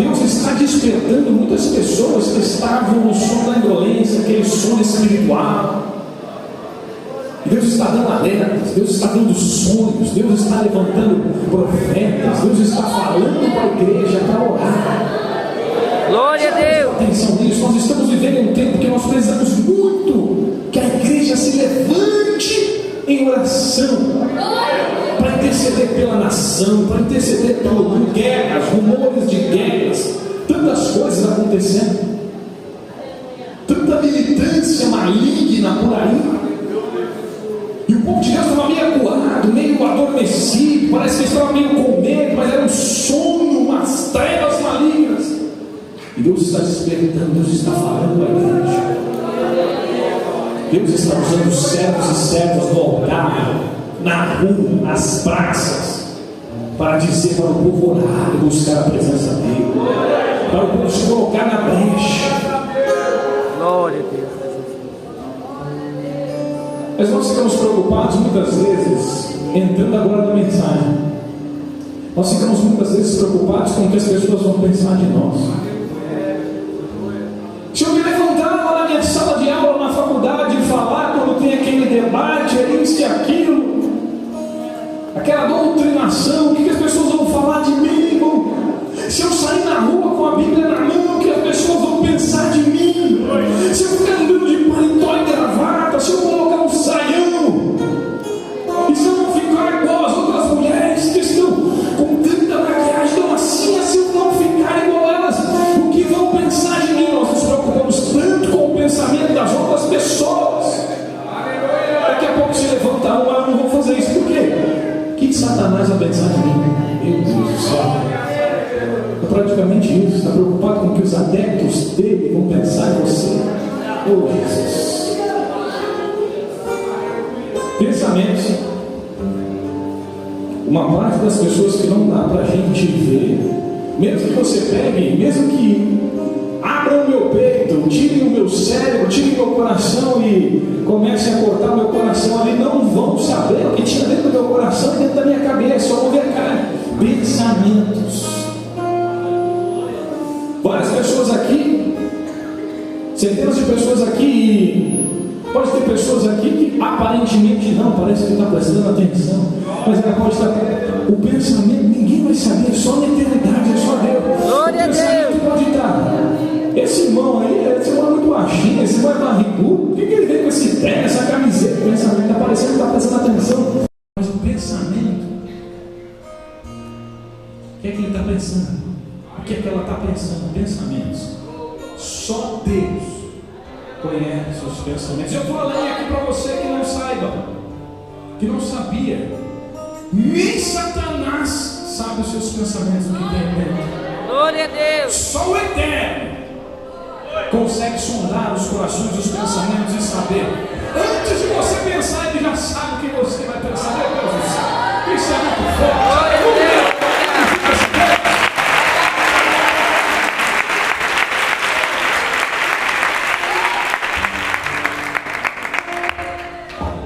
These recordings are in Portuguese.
Deus está despertando muitas pessoas que estavam no sono da indolência, aquele sono espiritual. Deus está dando alertas, Deus está dando sonhos, Deus está levantando profetas, Deus está falando para a igreja para orar. Glória a Deus. Atenção nisso, nós estamos vivendo um tempo que nós precisamos muito que a igreja se levante em oração para interceder pela nação, para interceder por guerras, rumores de guerras, tantas coisas acontecendo, tanta militância maligna por aí. E o povo de Deus estava meio acuado, meio adormecido, parece que estava meio com medo, mas era um sonho, umas trevas malignas. E Deus está despertando, Deus está falando à igreja. Deus está usando servos e servas no altar, na rua, nas praças, para dizer para o povo orar e buscar a presença dele, para o povo se colocar na brecha. Glória a Deus. Mas nós ficamos preocupados muitas vezes, entrando agora na mensagem, nós ficamos muitas vezes preocupados com o que as pessoas vão pensar de nós. Se eu me levantar lá na minha sala de aula, na faculdade, e falar quando tem aquele debate, isso e aquilo, aquela doutrinação, o que as pessoas vão falar de mim, irmão? Se eu sair na rua com a Bíblia na mão, o que as pessoas vão pensar de mim? Se eu ficar andando de paletó e gravata, se eu colocar um saião, e se eu não ficar igual as outras mulheres que estão com tanta maquiagem, tão assim, se eu não ficar igual elas, o que vão pensar de mim? Nós nos preocupamos tanto com o pensamento das outras pessoas. Daqui a pouco se levanta uma, eu não vou fazer isso, por quê? O que Satanás vai pensar de mim? Meu Deus do céu. É praticamente isso. Está preocupado com o que os adeptos dele vão pensar em você? Oh Jesus. Pensamentos. Uma parte das pessoas que não dá para a gente ver, mesmo que você pegue, mesmo que abra o meu peito, tire o meu cérebro, tire o meu coração e comece a cortar o meu coração ali, não vão saber o que tinha dentro do meu coração e dentro da minha cabeça, só vão ver a cara. Pensamentos. Várias pessoas aqui, centenas de pessoas aqui, pode ter pessoas aqui que aparentemente não, parece que está prestando atenção, mas ela pode estar, o pensamento, ninguém vai saber, só na eternidade, é só Deus. Glória a Deus. Pode estar, esse irmão aí, esse irmão é muito baixinho, esse irmão é barrigudo, por que ele vem com esse terno, essa camiseta? O pensamento está parecendo que está prestando atenção, mas o pensamento, o que é que ele está pensando? O que é que ela está pensando? Pensamentos. Só Deus conhece os pensamentos. Eu estou falando aqui para você que não saiba, que não sabia. Nem Satanás sabe os seus pensamentos, o que tem dentro. Glória a Deus. Só o Eterno consegue sondar os corações e os pensamentos e saber. Antes de você pensar, Ele já sabe o que você vai pensar. Meu Deus do céu, isso é muito forte. Glória a Deus.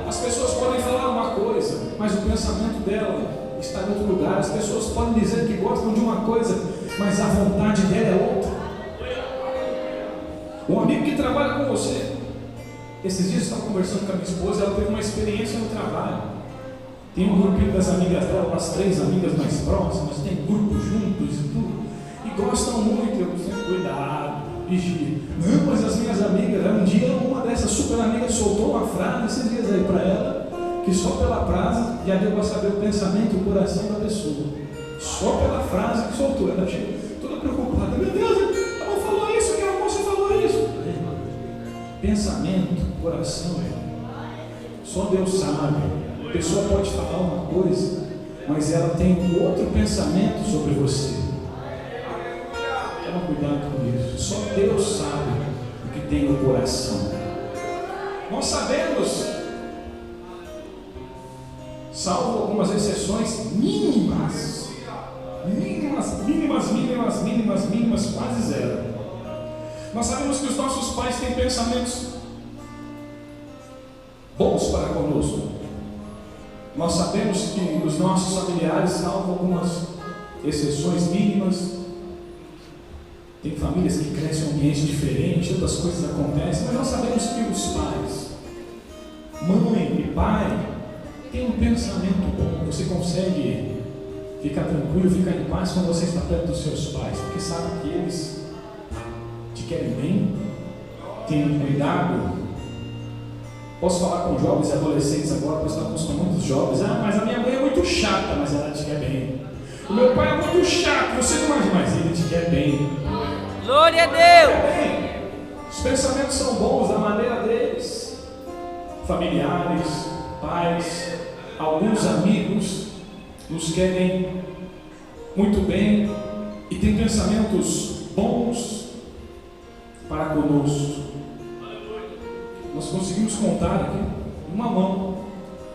As pessoas podem falar uma coisa, mas o pensamento dela está em outro lugar. As pessoas podem dizer que gostam de uma coisa, mas a vontade dela é outra. Um amigo que trabalha com você, esses dias eu estava conversando com a minha esposa, ela teve uma experiência no trabalho. Tem um grupinho das amigas dela, umas 3 amigas mais próximas, tem grupos juntos e tudo, e gostam muito. Eu sempre cuidado, vigia. Não, mas as minhas amigas, um dia uma dessas super amigas soltou uma frase esses dias aí para ela, que só pela frase já deu para saber o pensamento e o coração da pessoa. Só pela frase que soltou, ela chegou toda preocupada. Meu Deus, ela falou isso, que a moça falou isso. Pensamento, coração, só Deus sabe. A pessoa pode falar uma coisa, mas ela tem um outro pensamento sobre você. Toma cuidado com isso. Só Deus sabe o que tem no coração. Nós sabemos, salvo algumas exceções mínimas, quase zero. Nós sabemos que os nossos pais têm pensamentos bons para conosco. Nós sabemos que os nossos familiares, salvo algumas exceções mínimas, Tem famílias que crescem em um ambiente diferente, outras coisas acontecem, mas nós sabemos que os pais, mãe e pai, têm um pensamento bom. Você consegue ficar tranquilo, ficar em paz quando você está perto dos seus pais, porque sabe que eles te querem bem, têm um cuidado. Posso falar com jovens e adolescentes agora, porque estamos com muitos jovens. Mas a minha mãe é muito chata, mas ela te quer bem. O meu pai é muito chato, você não imagina, mas ele te quer bem. Glória a Deus. Os pensamentos são bons da maneira deles. Familiares, pais, alguns amigos nos querem muito bem e têm pensamentos bons para conosco. Nós conseguimos contar aqui, uma mão,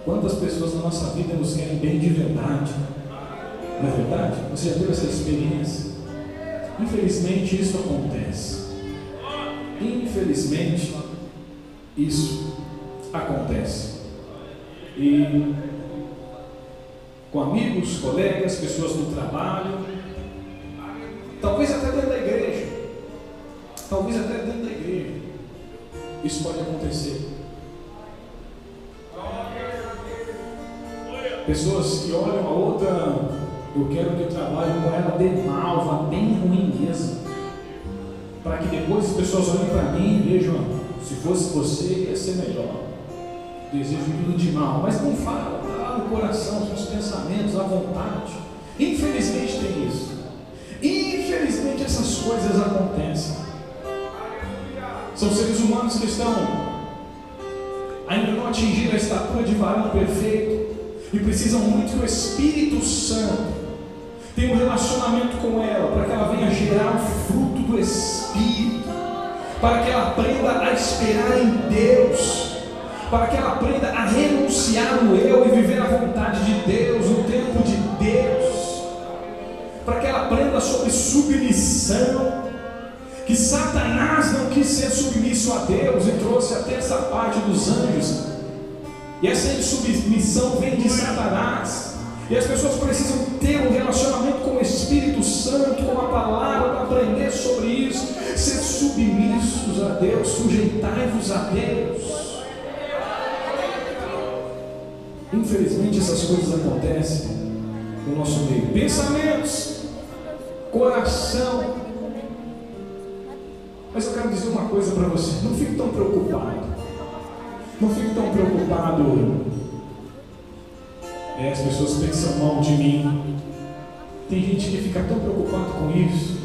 quantas pessoas na nossa vida nos querem bem de verdade. Não é verdade? Você já teve essa experiência? Infelizmente isso acontece. Infelizmente isso acontece. E com amigos, colegas, pessoas do trabalho, talvez até dentro da igreja. Talvez até dentro da igreja. Isso pode acontecer. Pessoas que olham a outra, eu quero que eu trabalhe com ela de mal, vá bem ruim mesmo, para que depois as pessoas olhem para mim e vejam, se fosse você ia ser melhor. Desejo tudo de mal, mas não fala, está lá no coração, são os pensamentos, a vontade. Infelizmente tem isso. Infelizmente essas coisas acontecem. São seres humanos que ainda não atingiram a estatura de varão perfeito e precisam muito que o Espírito Santo tenha um relacionamento com ela, para que ela venha gerar o fruto do Espírito, para que ela aprenda a esperar em Deus, para que ela aprenda a renunciar no eu e viver a vontade de Deus, o tempo de Deus, para que ela aprenda sobre submissão, que Satanás não quis ser submisso a Deus e trouxe até essa parte dos anjos, e essa insubmissão vem de Satanás, e as pessoas precisam ter um relacionamento com o Espírito Santo, com a palavra, para aprender sobre isso, ser submissos a Deus, sujeitai-vos a Deus. Infelizmente essas coisas acontecem no nosso meio. Pensamentos, coração. Mas eu quero dizer uma coisa para você, não fique tão preocupado. Não fique tão preocupado. As pessoas pensam mal de mim. Tem gente que fica tão preocupado com isso,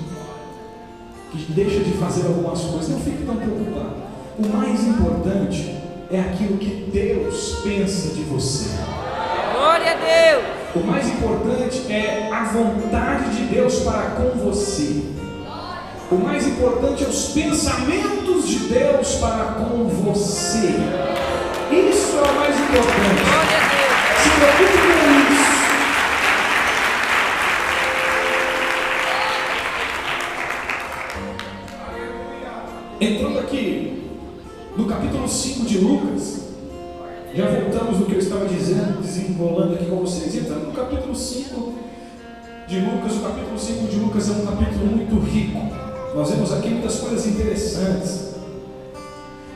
que deixa de fazer algumas coisas. Não fique tão preocupado. O mais importante é aquilo que Deus pensa de você. Glória a Deus. O mais importante é a vontade de Deus para com você. O mais importante é os pensamentos de Deus para com você. Isso é o mais importante. Glória a Deus. Se preocupe com isso. Entrando aqui no capítulo 5 de Lucas, já voltamos no que eu estava dizendo, desenrolando aqui com vocês. Entrando no capítulo 5 de Lucas, o capítulo 5 de Lucas é um capítulo muito rico. Nós vemos aqui muitas coisas interessantes.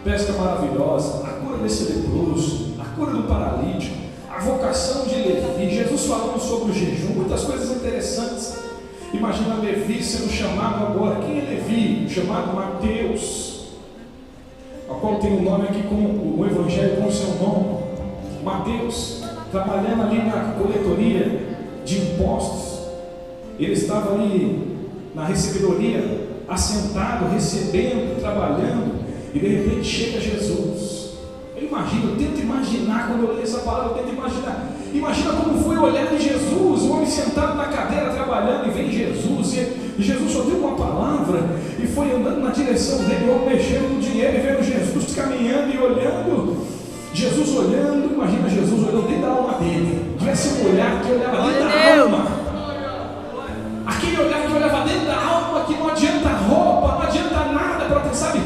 Pesca maravilhosa, a cura desse leproso, a cura do paralítico, a vocação de Levi, Jesus falando sobre o jejum, muitas coisas interessantes. Imagina Levi sendo chamado agora. Quem é Levi? Chamado Mateus, a qual tem o nome aqui com o Evangelho com o seu nome. Mateus, trabalhando ali na coletoria de impostos. Ele estava ali na recebedoria, assentado, recebendo, trabalhando, e de repente chega Jesus. Eu tento imaginar, quando eu leio essa palavra, eu tento imaginar. Imagina como foi olhar de Jesus, o homem sentado na cadeira trabalhando, e vem Jesus, e Jesus só deu uma palavra, e foi andando na direção dele, ou mexendo no dinheiro, e vendo Jesus caminhando e olhando. Jesus olhando, imagina Jesus olhando dentro da alma dele. Tivesse um olhar que olhava dentro da alma. Aquele olhar que olhava dentro da alma, que não adianta roupa, não adianta nada para ter, sabe?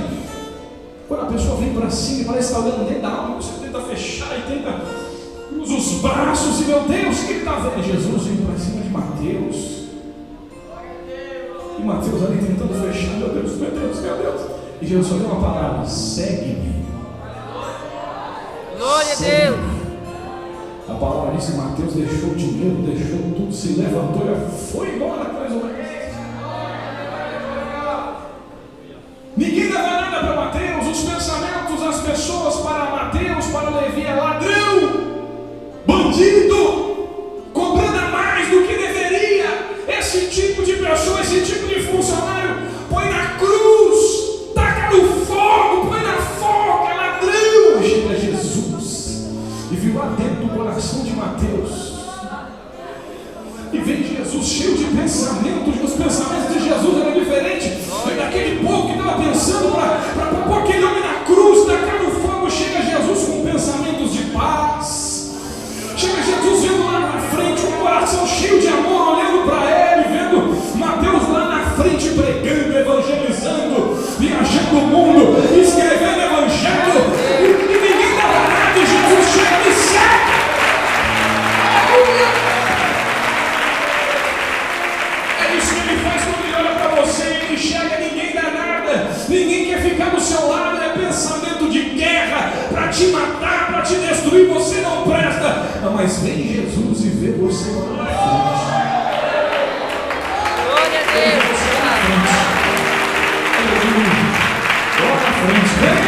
Quando a pessoa vem para cima e parece que está olhando dentro da alma, você tenta fechar e tenta, cruza os braços e, meu Deus, o que ele está vendo? Jesus vem para cima de Mateus. E E Mateus ali tentando fechar, meu Deus, meu Deus, meu Deus. E Jesus só deu uma palavra: segue-me. Glória a Deus. A palavra disse que Mateus deixou o dinheiro, deixou tudo, se levantou e foi embora atrás do mestre. Ninguém dava nada para Mateus. Os pensamentos das pessoas para Mateus, para Levi, é ladrão, bandido, cobrando mais do que deveria. Esse tipo de pessoa, esse tipo de funcionário, põe na cruz, taca no fogo, põe na foca, ladrão. Chega Jesus e viu lá dentro do coração de Mateus. E vem Jesus cheio de pensamentos. Os pensamentos de Jesus eram diferentes daquele povo que estava pensando para pôr aquele homem na cruz, tacar no fogo. Chega Jesus com pensamentos de paz. Chega Jesus vendo lá na frente um coração cheio de amor, olhando para ele, vendo Mateus lá na frente pregando, evangelizando, viajando o mundo, escrevendo evangelho. E ninguém dava nada. E Jesus chega e segue. É isso que ele faz quando ele olha para você. Ele enxerga, ninguém dá nada, ninguém quer ficar do seu lado. É pensamento de guerra para te matar, para te destruir. Você não presta. Não, mas vem Jesus e vê você lá na frente. Glória a Deus. Lá na frente, vem.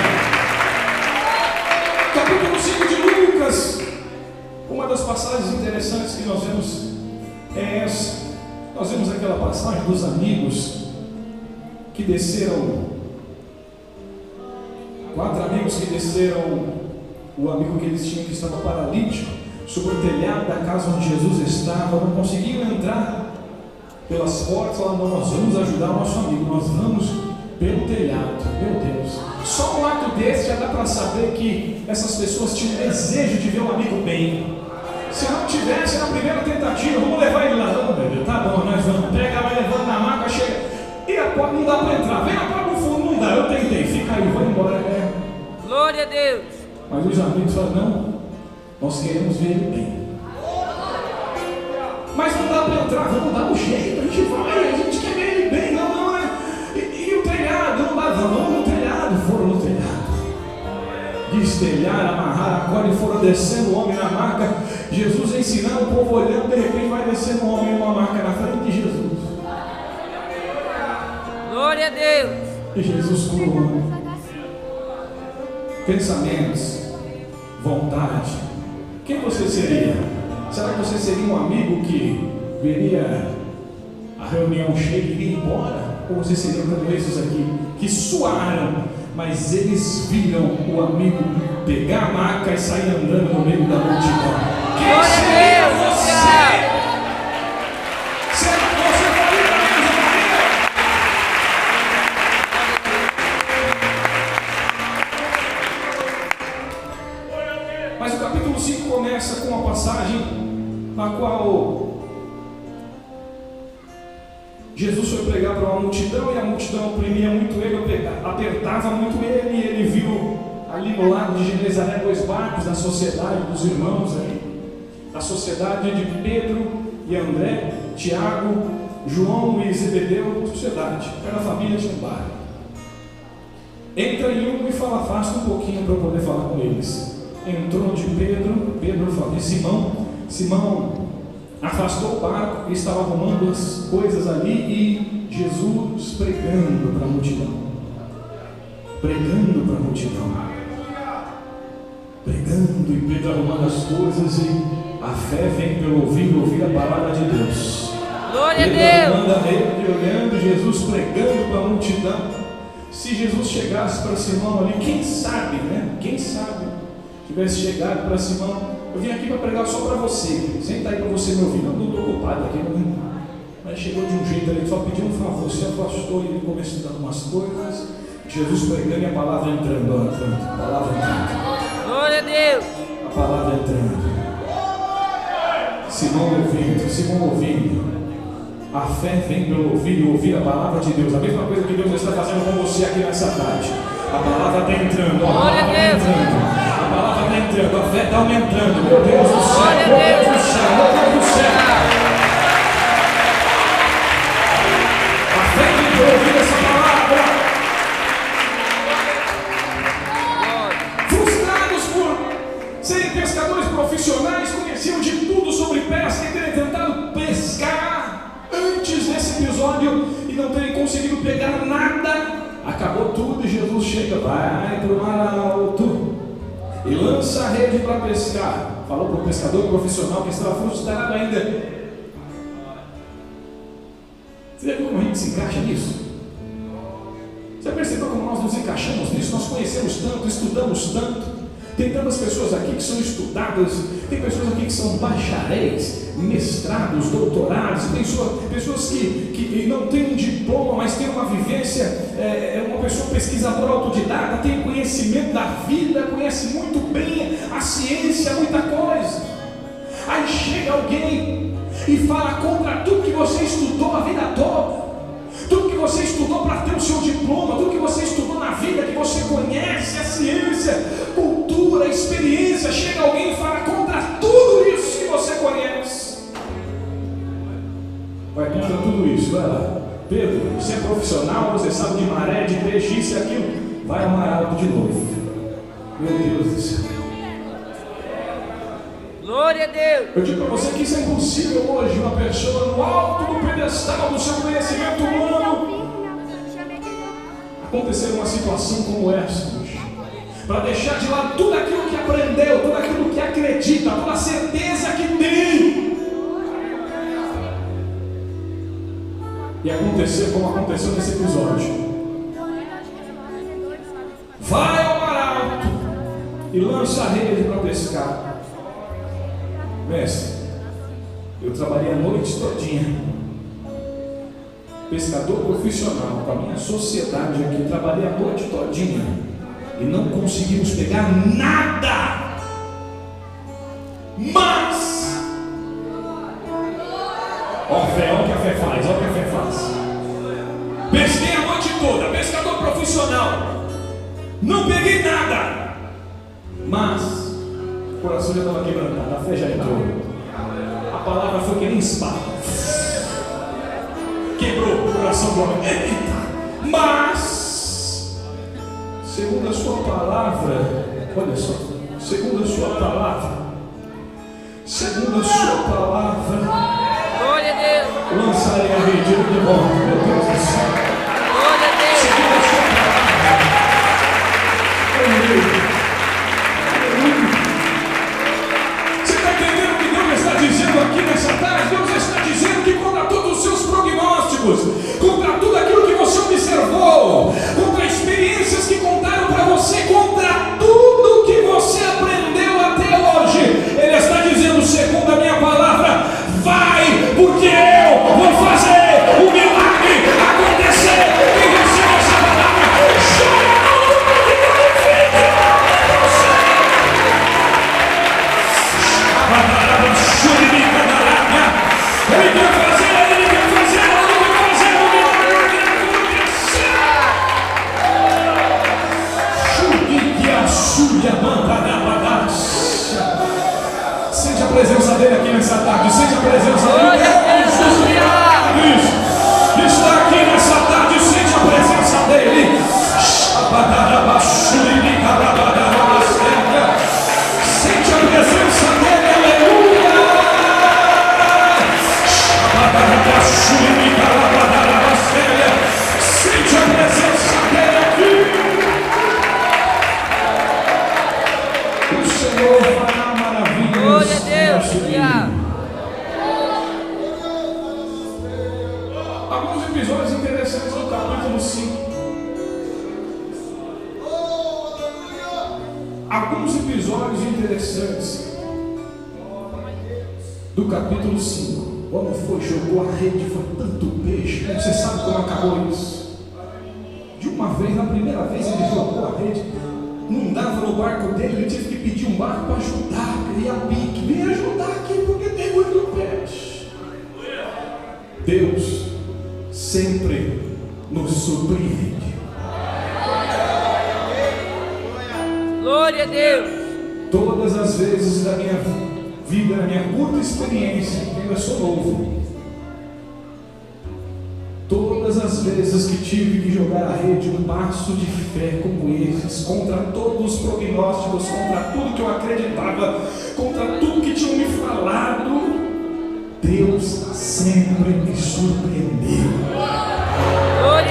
Capítulo 5 de Lucas. Uma das passagens interessantes que nós vemos é essa. Nós vemos aquela passagem dos amigos que desceram, 4 amigos que desceram, o amigo que eles tinham que estava paralítico, sobre o telhado da casa onde Jesus estava, não conseguiam entrar pelas portas. Falaram: não, nós vamos ajudar o nosso amigo, nós vamos pelo telhado. Meu Deus, só um ato desse já dá para saber que essas pessoas tinham desejo de ver o amigo bem. Se não tivesse na primeira tentativa, vamos levar ele lá. Não, bebê, tá bom, nós vamos. Pega, vai levando na maca, chega. E a porta não dá para entrar. Vem na porta do fundo, não dá. Eu tentei, fica aí, vai embora. Glória a Deus. Mas os amigos falaram: não, nós queremos ver ele bem. Mas não dá para entrar, vamos dar um jeito, a gente vai, a gente quer ver ele bem. Não, não, e o telhado, não dá, vamos no telhado. Foram no telhado. Destelharam, amarraram a corda e foram descendo o homem na maca. Jesus ensinando, o povo olhando, de repente vai descendo um homem numa maca na frente de Jesus. Glória a Deus. E Jesus cura o homem. Pensamentos, vontade. Quem você seria? Será que você seria um amigo que veria a reunião cheia e iria embora? Ou você seria como esses aqui, que suaram, mas eles viram o amigo pegar a maca e sair andando no meio da multidão? Quem seria você? Será que você faria a mesma maneira? Mas o capítulo 5 começa com uma passagem na qual Jesus foi pregar para uma multidão e a multidão oprimia muito ele, apertava muito ele, e ele viu ali no lado de Genezaré 2 barcos da sociedade dos irmãos ali, da sociedade de Pedro e André, Tiago, João e Zebedeu, sociedade, cada família tinha um barco. Entra em um e fala: afasta um pouquinho para eu poder falar com eles. Entrou de Pedro falou: e Simão afastou o barco e estava arrumando as coisas ali, e Jesus pregando para a multidão, pregando e Pedro arrumando as coisas, e a fé vem pelo ouvir a palavra de Deus. Glória a Pedro Deus. ele olhando, Jesus pregando para a multidão. Se Jesus chegasse para Simão ali, quem sabe, tivesse chegado para Simão: eu vim aqui para pregar só para você, senta aí para você me ouvir. Não estou ocupado aqui, mas chegou de um jeito ali, só pediu um favor, se afastou e ele começou a dar umas coisas. Jesus pregando e a palavra entrando, a palavra entrando. Glória a Deus. A palavra entrando. Simão ouvindo. A fé vem pelo ouvir a palavra de Deus. A mesma coisa que Deus está fazendo com você aqui nessa tarde. A palavra está entrando, a palavra está entrando. A palavra está entrando, a fé está aumentando. Meu Deus do céu, meu Deus do céu, meu Deus do céu. A fé conseguindo pegar nada. Acabou tudo e Jesus chega, vai para o mar alto e lança a rede para pescar. Falou para o pescador profissional que estava frustrado ainda. Você viu como a gente se encaixa nisso? Você percebeu como nós nos encaixamos nisso? Nós conhecemos tanto, estudamos tanto. Tem tantas pessoas aqui que são estudadas, tem pessoas aqui que são bacharéis, mestrados, doutorados, tem pessoas que não têm um diploma, mas têm uma vivência, uma pessoa pesquisadora autodidata, tem conhecimento da vida, conhece muito bem a ciência, muita coisa. Aí chega alguém e fala contra tudo que você estudou a vida toda. Tudo que você estudou para ter o seu diploma, tudo que você estudou na vida, que você conhece, a ciência, cultura, experiência, chega alguém e fala contra tudo isso que você conhece. Vai contra tudo isso, vai lá. Pedro, você é profissional, você sabe de maré, de peixe, isso e aquilo. Vai ao mar alto de novo. Meu Deus do céu. Glória a Deus. Eu digo para você que isso é impossível hoje, uma pessoa no alto do pedestal do seu conhecimento humano acontecer uma situação como essa hoje, para deixar de lado tudo aquilo que aprendeu, tudo aquilo que acredita, toda a certeza que tem, e acontecer como aconteceu nesse episódio. Vai ao mar alto e lança a rede para pescar. Mestre, eu trabalhei a noite todinha, pescador profissional, com a minha sociedade aqui, trabalhei a noite todinha e não conseguimos pegar nada, mas ó a fé, ó o que a fé faz, ó o que a fé faz. Pesquei a noite toda, pescador profissional, não peguei nada, mas o coração já estava quebrantado, a fé já entrou. A palavra foi que nem espada, quebrou o coração do homem. Eita! Mas, segundo a sua palavra, olha só, segundo a sua palavra, Glória a Deus. lançarei a rede de volta. Meu Deus do céu. Glória a Deus. Segundo a sua palavra. Aleluia. Dizendo aqui nessa tarde, Deus está dizendo que contra todos os seus prognósticos, contra tudo aquilo que você observou, contra experiências que contaram para você, contra tudo que você aprendeu até hoje, Ele está dizendo, segundo a minha palavra, vai, porque eu vou fazer o milagre acontecer em você nessa palavra. Ele quer fazer o milagre acontecer. Sente a presença dele aqui nessa tarde, sente a presença dele. Jesus está aqui nessa tarde, sente a presença dele. Sente a presença dele, aleluia. Sente a presença dele aqui. O Senhor fará maravilhas. Glória a Deus. Alguns episódios interessantes do capítulo 5. Alguns episódios interessantes do capítulo 5. Quando foi, jogou a rede, foi tanto peixe. Você sabe como acabou isso? De uma vez, na primeira vez, ele jogou a rede, não dava no barco dele, ele teve que pedir um barco para ajudar. Ele ia pique, vem ajudar aqui porque tem muito peixe. Deus sempre nos surpreende. Glória a Deus. Todas as vezes da minha vida, na minha curta experiência, eu sou novo. Todas as vezes que tive que jogar a rede, um passo de fé como esses, contra todos os prognósticos, contra tudo que eu acreditava, contra tudo que tinham me falado, Deus sempre me surpreendeu. Glória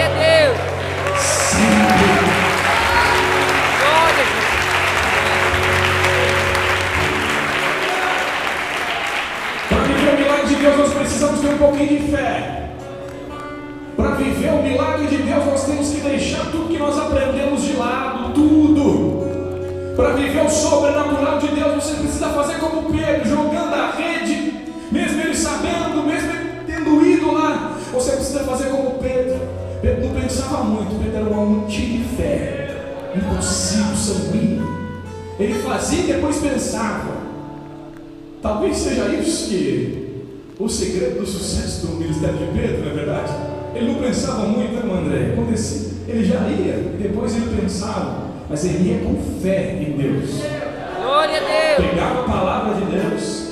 Para viver o sobrenatural de Deus, você precisa fazer como Pedro, jogando a rede, mesmo ele sabendo, mesmo ele tendo ido lá. Você precisa fazer como Pedro. Pedro não pensava muito, Pedro era um homem cheio de fé, impossível, sanguíneo. Ele fazia e depois pensava. Talvez seja isso que o segredo do sucesso do ministério de Pedro, não é verdade? Ele não pensava muito, né, André? Acontecia. Ele já ia, e depois ele pensava. Mas ele ia com fé em Deus. Glória a Deus. Pegava a palavra de Deus.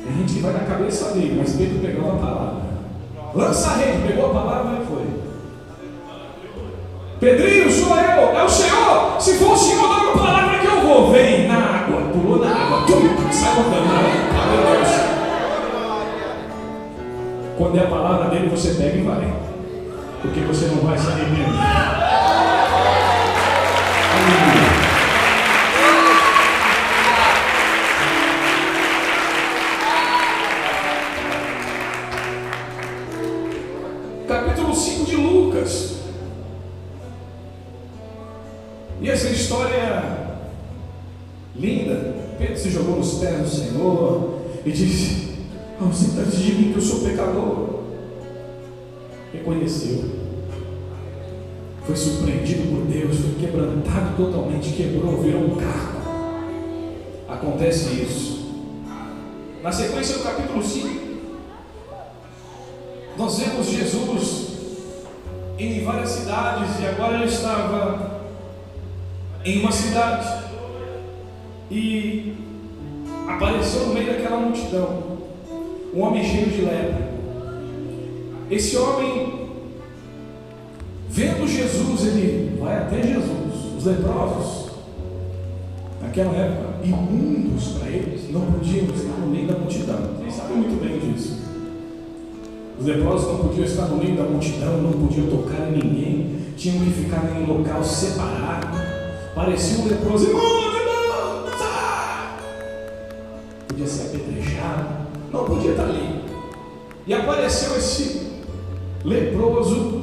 Tem gente que vai na cabeça dele, mas Pedro pegava a palavra. Lança a rede, pegou a palavra e foi. Pedrinho, sou eu, é o Senhor. Se for o Senhor, dá uma palavra que eu vou. Vem na água, pulou na água, sai botando. Quando é a palavra dele, você pega e vai. Porque você não vai se arrepender. Capítulo 5 de Lucas. E essa história linda. Pedro se jogou nos pés do Senhor e disse: ausenta-te de mim, que eu sou pecador. Reconheceu. Foi surpreendido por Deus, foi quebrantado totalmente, quebrou, virou um carro. Acontece isso. Na sequência do capítulo 5, nós vemos Jesus em várias cidades, e agora ele estava em uma cidade e apareceu no meio daquela multidão um homem cheio de lepra. Esse homem, vendo Jesus, ele vai até Jesus. Os leprosos, naquela época, imundos para eles, não podiam estar no meio da multidão. Vocês sabem muito bem disso. Os leprosos não podiam estar no meio da multidão, não podiam tocar em ninguém, tinham que ficar em um local separado. Parecia um leproso, irmão, sai! Podia ser apedrejado, não podia estar ali. E apareceu esse leproso.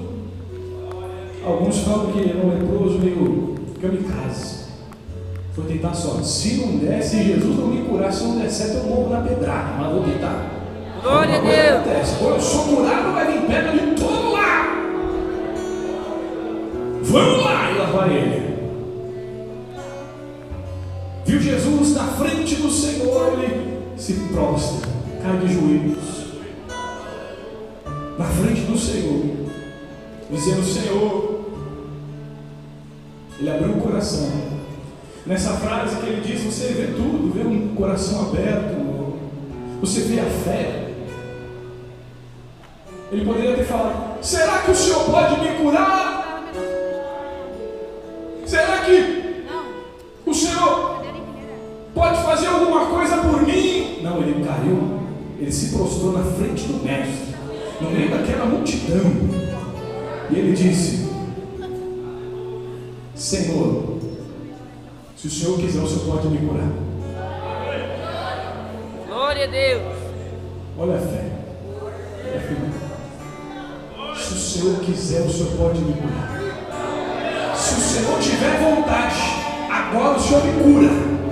Alguns falam que era um leproso meio kamikaze. Foi tentar só. Se não desse, Jesus não me curar. Se não der certo, eu morro na pedrada, mas vou tentar. Glória a Deus. Ou eu sou curado, vai vir pedra de todo lá. Vamos lá! E lá vai ele. Viu Jesus na frente do Senhor, ele se prostra, cai de joelhos na frente do Senhor, dizendo: Senhor. Ele abriu o coração. Nessa frase que ele diz, você vê tudo, vê um coração aberto, você vê a fé. Ele poderia ter falado: será que o Senhor pode me curar? Será que o Senhor pode fazer alguma coisa por mim? Não, ele caiu, ele se prostrou na frente do mestre, no meio daquela multidão, e ele disse: Senhor, se o Senhor quiser, o Senhor pode me curar. Glória a Deus. Olha a fé. É firme. Se o Senhor quiser, o Senhor pode me curar. Se o Senhor tiver vontade, agora o Senhor me cura.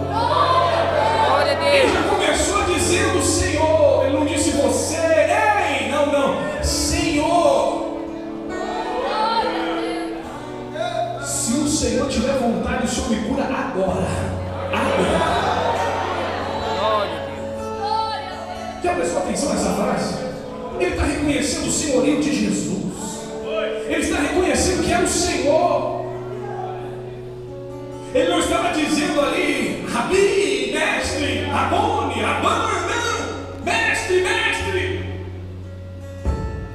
Glória a Ele Deus. já começou dizendo Senhor. Ele não disse você. Ei, não. Senhor. Se o Senhor tiver vontade, o Senhor me cura agora. Glória a Deus. Já prestou atenção nessa frase? Ele está reconhecendo o senhorio de Jesus. Ele está reconhecendo que é o Senhor. Ele não estava dizendo ali: Rabi, mestre, Rabone, Rabana, mestre,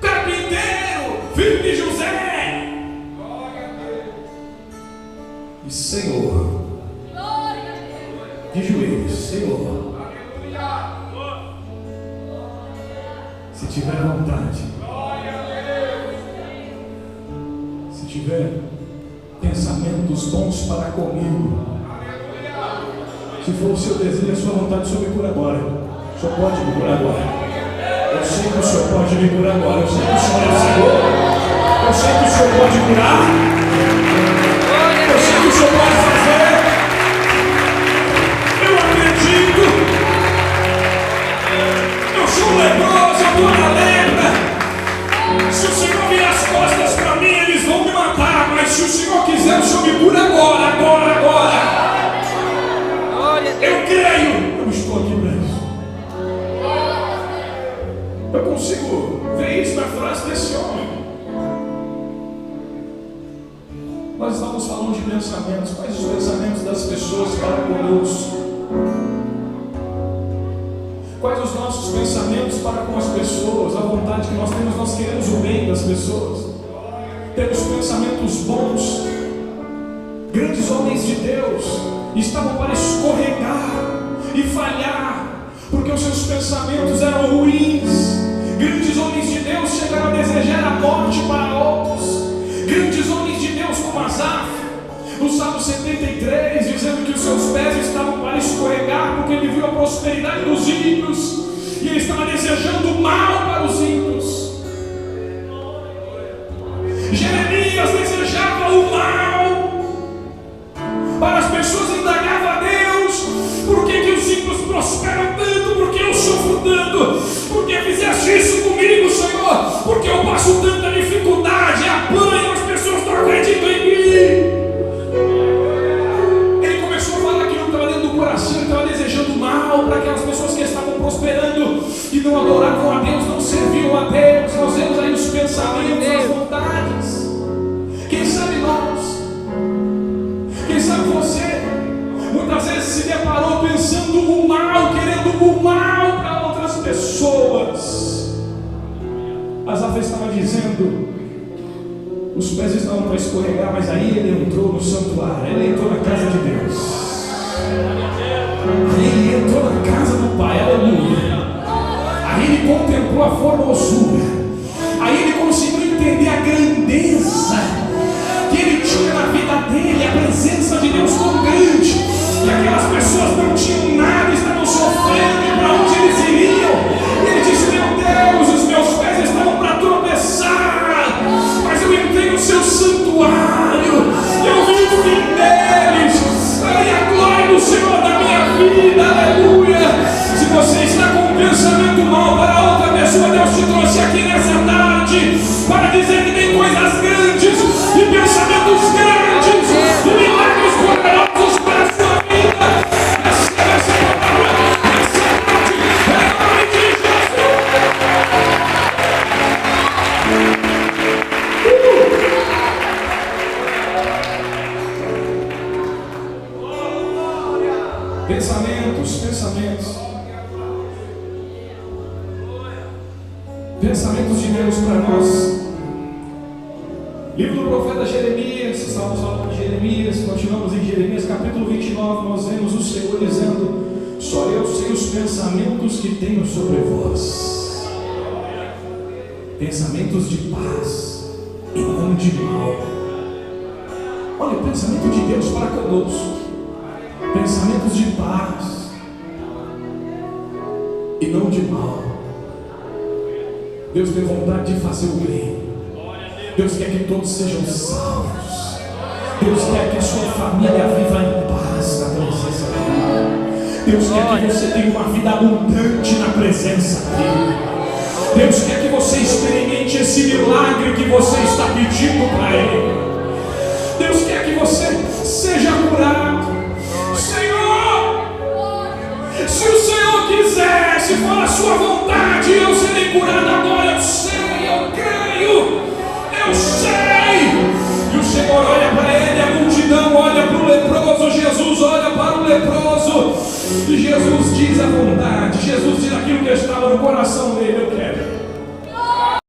carpinteiro, filho de José. E Senhor, de joelhos, Senhor, se tiver vontade, se tiver pensamentos bons para comigo, se for o seu desejo, a sua vontade, o Senhor me cura agora. O Senhor pode me curar agora. Eu sei que o Senhor pode me curar agora. Eu sei que o Senhor é o Senhor. Eu sei que o Senhor pode curar. Eu sei que o Senhor pode fazer. um leproso, eu estou na lepra. Se o Senhor virar as costas para mim, eles vão me matar. Mas se o Senhor quiser, o Senhor me cura agora. Eu creio. Eu estou aqui para isso. Eu consigo ver isso na frase desse homem. Nós estamos falando de pensamentos. Quais os pensamentos das pessoas para conosco? Quais os nossos pensamentos para com as pessoas? A vontade que nós temos, nós queremos o bem das pessoas. Temos pensamentos bons. Grandes homens de Deus estavam para escorregar e falhar, porque os seus pensamentos eram ruins. Grandes homens de Deus chegaram a desejar a morte para outros. Grandes homens de Deus como Asaf, no Salmo 73, dizendo que os seus pés estavam para escorregar, porque ele viu a prosperidade dos ímpios, e ele estava desejando o mal para os ímpios. Jeremias desejava o mal para as pessoas, indagava a Deus: por que os ímpios prosperam tanto? Por que eu sofro tanto? Por que fizeste isso comigo, Senhor? Porque eu passo tanta dificuldade, apanho, as pessoas não acreditam em mim. Ele começou a falar aquilo que estava dentro do coração, ele estava desejando mal para aquelas pessoas que estavam prosperando e não adoravam a Deus, não serviam a Deus. Nós vemos aí os pensamentos, as vontades. Quem sabe nós? Quem sabe você? Muitas vezes se deparou pensando o mal, querendo o mal para outras pessoas. Asaf estava dizendo: os pés estavam para escorregar, mas aí ele entrou no santuário, ele entrou na casa de Deus. Aí ele entrou na casa do Pai, aleluia. Aí ele contemplou a formosura. Aí ele conseguiu entender a grandeza que ele tinha na vida dele, a presença de Deus tão grande, que aquelas pessoas não tinham nada, estavam sofrendo, e para onde eles iriam? E ele disse: meu Deus, os meus pés estavam para tropeçar, mas eu entrei no seu santuário, eu vi o fim deles, e a glória do Senhor da minha vida, aleluia. Se você está com um pensamento mal para outra pessoa, Deus te trouxe aqui nessa tarde para dizer que tem coisas grandes e pensamentos grandes e milagres poderosos para a sua vida. Receba essa palavra, receba em nome de Jesus. Pensamentos de Deus para nós. Livro do profeta Jeremias, estamos falando de Jeremias, continuamos em Jeremias capítulo 29, nós vemos o Senhor dizendo: só eu sei os pensamentos que tenho sobre vós, pensamentos de paz e não de mal. Olha, o pensamento de Deus para conosco, pensamentos de paz e não de mal. Deus tem vontade de fazer o bem. Deus quer que todos sejam salvos. Deus quer que a sua família viva em paz na presença dele. Deus quer que você tenha uma vida abundante na presença dele. Deus quer que você experimente esse milagre que você está pedindo para ele. Deus quer que você seja curado. Senhor, se o Senhor quiser, se for a sua vontade, eu serei curado agora. Eu sei, eu creio, eu sei. E o Senhor olha para ele, a multidão olha para o leproso, Jesus olha para o leproso, e Jesus diz a vontade, Jesus diz aquilo que estava no coração dele: eu quero.